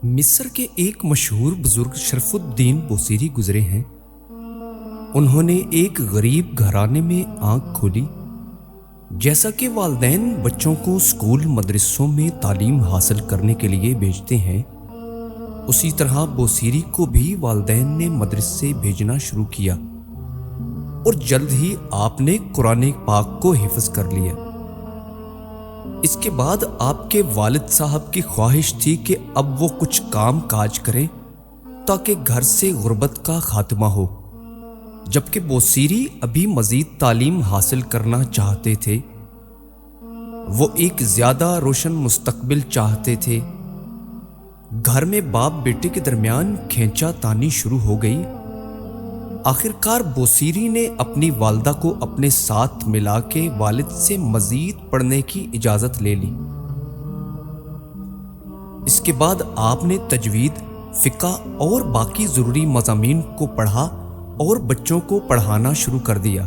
مصر کے ایک مشہور بزرگ شرف الدین بوصیری گزرے ہیں۔ انہوں نے ایک غریب گھرانے میں آنکھ کھولی۔ جیسا کہ والدین بچوں کو اسکول مدرسوں میں تعلیم حاصل کرنے کے لیے بھیجتے ہیں، اسی طرح بوصیری کو بھی والدین نے مدرسے بھیجنا شروع کیا اور جلد ہی آپ نے قرآن پاک کو حفظ کر لیا۔ اس کے بعد آپ کے والد صاحب کی خواہش تھی کہ اب وہ کچھ کام کاج کریں تاکہ گھر سے غربت کا خاتمہ ہو، جبکہ بوصیری ابھی مزید تعلیم حاصل کرنا چاہتے تھے۔ وہ ایک زیادہ روشن مستقبل چاہتے تھے۔ گھر میں باپ بیٹے کے درمیان کھینچا تانی شروع ہو گئی۔ آخر کار بوصیری نے اپنی والدہ کو اپنے ساتھ ملا کے والد سے مزید پڑھنے کی اجازت لے لی۔ اس کے بعد آپ نے تجوید، فقہ اور باقی ضروری مضامین کو پڑھا اور بچوں کو پڑھانا شروع کر دیا۔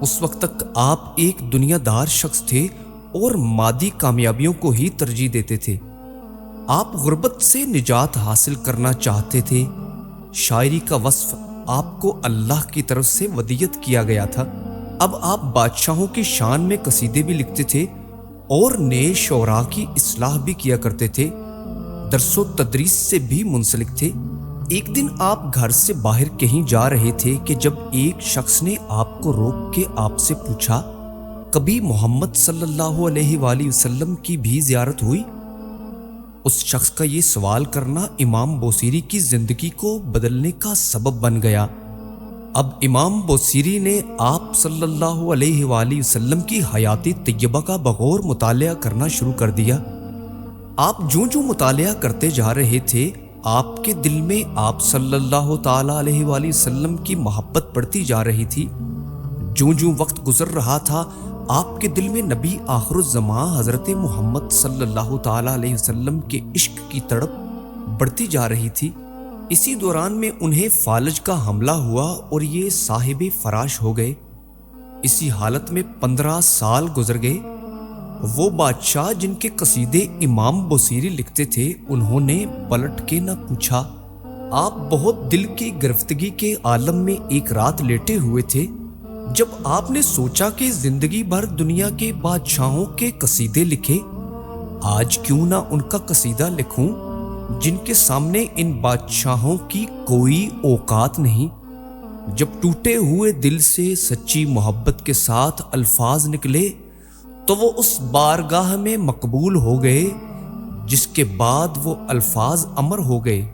اس وقت تک آپ ایک دنیا دار شخص تھے اور مادی کامیابیوں کو ہی ترجیح دیتے تھے۔ آپ غربت سے نجات حاصل کرنا چاہتے تھے۔ شاعری کا وصف آپ کو اللہ کی طرف سے ودیت کیا گیا تھا۔ اب آپ بادشاہوں کی شان میں قصیدے بھی لکھتے تھے اور نئے شعراء کی اصلاح بھی کیا کرتے تھے۔ درس و تدریس سے بھی منسلک تھے۔ ایک دن آپ گھر سے باہر کہیں جا رہے تھے کہ جب ایک شخص نے آپ کو روک کے آپ سے پوچھا، کبھی محمد صلی اللہ علیہ وآلہ وسلم کی بھی زیارت ہوئی؟ اس شخص کا یہ سوال کرنا امام بوصیری کی زندگی کو بدلنے کا سبب بن گیا۔ اب امام بوصیری نے آپ صلی اللہ علیہ وآلہ وسلم کی حیات طیبہ کا بغور مطالعہ کرنا شروع کر دیا۔ آپ جو مطالعہ کرتے جا رہے تھے، آپ کے دل میں آپ صلی اللہ تعالی علیہ وآلہ وسلم کی محبت بڑھتی جا رہی تھی۔ جو وقت گزر رہا تھا، آپ کے دل میں نبی آخر الزماں حضرت محمد صلی اللہ تعالی علیہ وسلم کے عشق کی تڑپ بڑھتی جا رہی تھی۔ اسی دوران میں انہیں فالج کا حملہ ہوا اور یہ صاحب فراش ہو گئے۔ اسی حالت میں 15 سال گزر گئے۔ وہ بادشاہ جن کے قصیدے امام بوصیری لکھتے تھے، انہوں نے پلٹ کے نہ پوچھا۔ آپ بہت دل کی گرفتگی کے عالم میں ایک رات لیٹے ہوئے تھے جب آپ نے سوچا کہ زندگی بھر دنیا کے بادشاہوں کے قصیدے لکھے، آج کیوں نہ ان کا قصیدہ لکھوں جن کے سامنے ان بادشاہوں کی کوئی اوقات نہیں۔ جب ٹوٹے ہوئے دل سے سچی محبت کے ساتھ الفاظ نکلے تو وہ اس بارگاہ میں مقبول ہو گئے جس کے بعد وہ الفاظ امر ہو گئے۔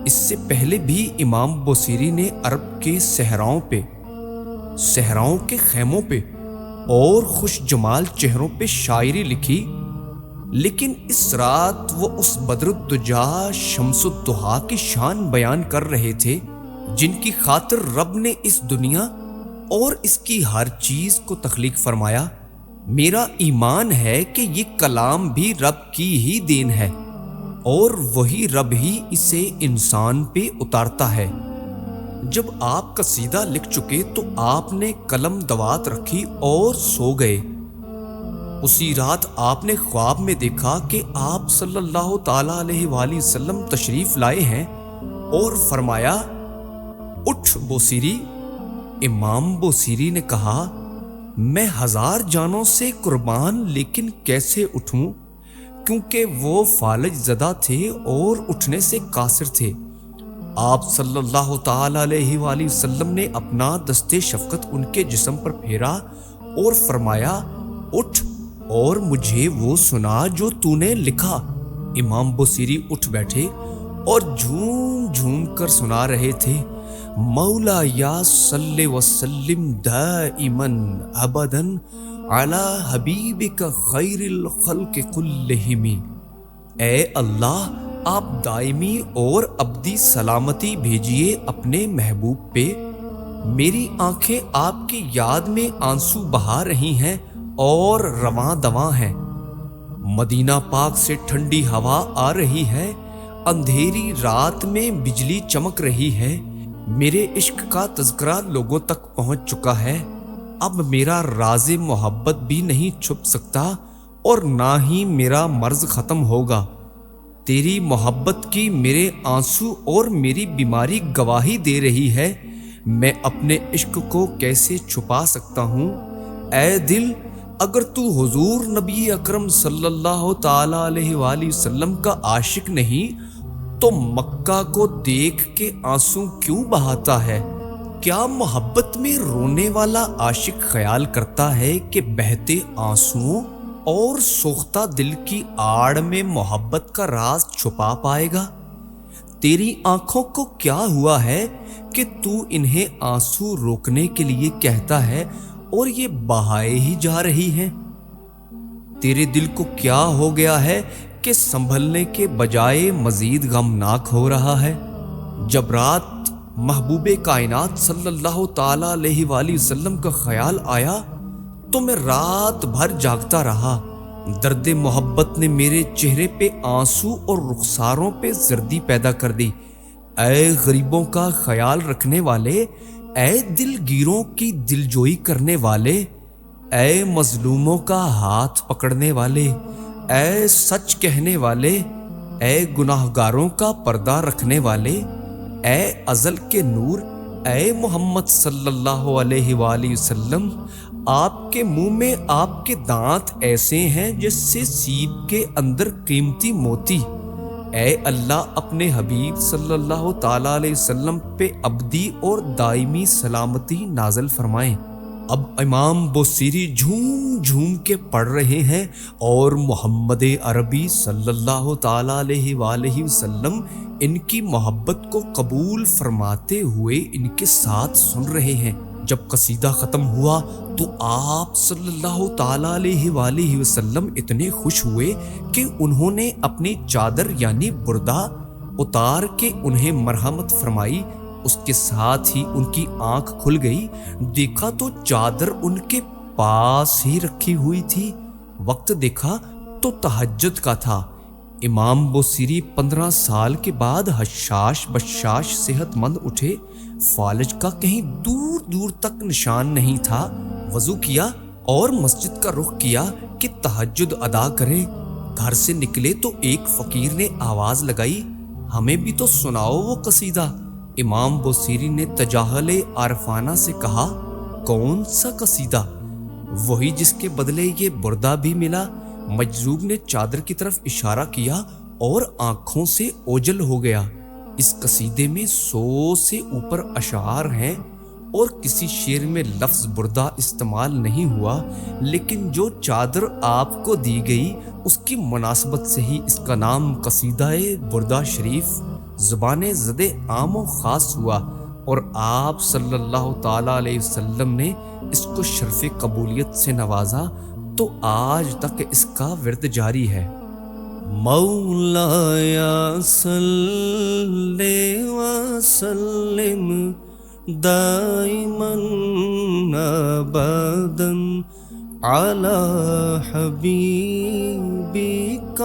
اس سے پہلے بھی امام بوصیری نے عرب کے صحراؤں کے خیموں پہ اور خوش جمال چہروں پہ شاعری لکھی، لیکن اس رات وہ اس بدر الدجا شمس الضحیٰ کی شان بیان کر رہے تھے جن کی خاطر رب نے اس دنیا اور اس کی ہر چیز کو تخلیق فرمایا۔ میرا ایمان ہے کہ یہ کلام بھی رب کی ہی دین ہے اور وہی رب ہی اسے انسان پہ اتارتا ہے۔ جب آپ قصیدہ لکھ چکے تو آپ نے قلم دوات رکھی اور سو گئے۔ اسی رات آپ نے خواب میں دیکھا کہ آپ صلی اللہ تعالی علیہ وآلہ وسلم تشریف لائے ہیں اور فرمایا، اٹھ بوصیری۔ امام بوصیری نے کہا، میں 1000 جانوں سے قربان، لیکن کیسے اٹھوں؟ کیونکہ وہ فالج زدہ تھے اور اٹھنے سے قاصر تھے۔ آپ صلی اللہ تعالی علیہ وآلہ وسلم نے اپنا دست شفقت ان کے جسم پر پھیرا اور فرمایا، اٹھ اور مجھے وہ سنا جو تو نے لکھا۔ امام بوصیری اٹھ بیٹھے اور جھوم کر سنا رہے تھے، مولا یا صلی وسلم دائما ابدا علی حبیبک خیر الخلق کلہم۔ اے اللہ، آپ دائمی اور ابدی سلامتی بھیجیے اپنے محبوب پہ۔ میری آنکھیں آپ کی یاد میں آنسو بہا رہی ہیں اور رواں دواں ہیں۔ مدینہ پاک سے ٹھنڈی ہوا آ رہی ہے، اندھیری رات میں بجلی چمک رہی ہے۔ میرے عشق کا تذکرہ لوگوں تک پہنچ چکا ہے۔ اب میرا راز محبت بھی نہیں چھپ سکتا اور نہ ہی میرا مرض ختم ہوگا۔ تیری محبت کی میرے آنسو اور میری بیماری گواہی دے رہی ہے، میں اپنے عشق کو کیسے چھپا سکتا ہوں؟ اے دل، اگر تو حضور نبی اکرم صلی اللہ تعالی علیہ وآلہ وسلم کا عاشق نہیں تو مکہ کو دیکھ کے آنسو کیوں بہاتا ہے؟ کیا محبت میں رونے والا عاشق خیال کرتا ہے کہ بہتے آنسوؤں اور سوختہ دل کی آڑ میں محبت کا راز چھپا پائے گا؟ تیری آنکھوں کو کیا ہوا ہے کہ تو انہیں آنسو روکنے کے لیے کہتا ہے اور یہ بہائے ہی جا رہی ہیں؟ تیرے دل کو کیا ہو گیا ہے کہ سنبھلنے کے بجائے مزید غمناک ہو رہا ہے؟ جب رات محبوب کائنات صلی اللہ تعالی علیہ وآلہ وسلم کا خیال آیا تو میں رات بھر جاگتا رہا۔ درد محبت نے میرے چہرے پہ آنسو اور رخساروں پہ زردی پیدا کر دی۔ اے غریبوں کا خیال رکھنے والے، اے دل گیروں کی دلجوئی کرنے والے، اے مظلوموں کا ہاتھ پکڑنے والے، اے سچ کہنے والے، اے گناہگاروں کا پردہ رکھنے والے، اے ازل کے نور، اے محمد صلی اللہ علیہ وآلہ وسلم، آپ کے منہ میں آپ کے دانت ایسے ہیں جیسے سیب کے اندر قیمتی موتی۔ اے اللہ، اپنے حبیب صلی اللہ تعالیٰ علیہ وسلم پہ ابدی اور دائمی سلامتی نازل فرمائیں۔ اب امام بوصیری جھوم جھوم کے پڑھ رہے ہیں اور محمد عربی صلی اللہ تعالیٰ علیہ وآلہ وسلم ان کی محبت کو قبول فرماتے ہوئے ان کے ساتھ سن رہے ہیں۔ جب قصیدہ ختم ہوا تو آپ صلی اللہ تعالیٰ علیہ وآلہ وسلم اتنے خوش ہوئے کہ انہوں نے اپنی چادر یعنی بردہ اتار کے انہیں مرحمت فرمائی۔ اس کے ساتھ ہی ان کی آنکھ کھل گئی، دیکھا تو چادر ان کے پاس ہی رکھی ہوئی تھی۔ وقت دیکھا تو تہجد کا تھا۔ امام بوصیری 15 سال کے بعد حشاش بشاش صحت مند اٹھے۔ فالج کا کہیں دور دور تک نشان نہیں تھا۔ وضو کیا اور مسجد کا رخ کیا کہ تہجد ادا کرے۔ گھر سے نکلے تو ایک فقیر نے آواز لگائی، ہمیں بھی تو سناؤ وہ قصیدہ۔ امام بوصیری نے تجاہل عارفانہ سے کہا، کون سا قصیدہ؟ وہی جس کے بدلے یہ بردہ بھی ملا۔ مجذوب نے چادر کی طرف اشارہ کیا اور آنکھوں سے اوجل ہو گیا۔ اس قصیدے میں 100 سے اوپر اشعار ہیں اور کسی شعر میں لفظ بردہ استعمال نہیں ہوا، لیکن جو چادر آپ کو دی گئی اس کی مناسبت سے ہی اس کا نام قصیدہ بردہ شریف زبان زد عام و خاص ہوا اور آپ صلی اللہ تعالیٰ علیہ وسلم نے اس کو شرف قبولیت سے نوازا تو آج تک اس کا ورد جاری ہے۔ مولایا صلی وسلم دائما ابدا علی حبیبک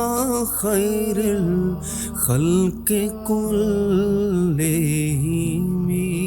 خیر الخلق کلہم۔